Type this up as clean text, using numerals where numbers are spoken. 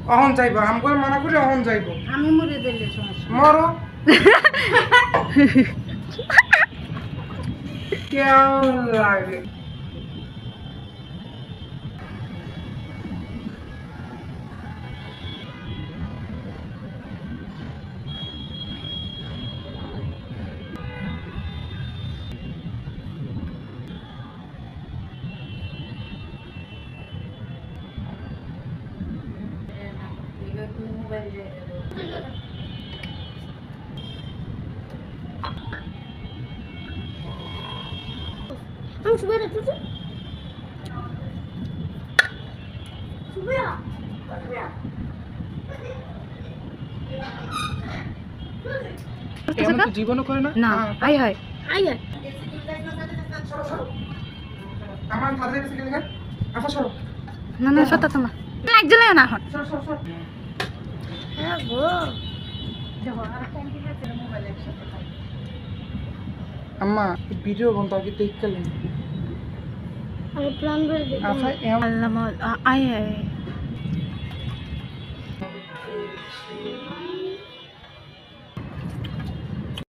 অহন যাইব আম করে মানা করে অহন যাইব আমি মরে দিলে সমস্যা মরো কেমন লাগে মোবাইল আমি সুবিয়া দেখতেছি সুবিয়া এমন তো জীবনও করে না না আই হাই আই আই আমার ফাদারের কাছে গেলে আচ্ছা সরো না না সত্য তো না একজনে না এখন সরো সরো সরো হ্যাঁ গো দেখো আর টাইম কি আছে মোবাইল একসাথে আম্মা ভিডিও বন্ধ আগে দেখতে আমি প্ল্যান করে দিই আচ্ছা আল্লাহ আই হাই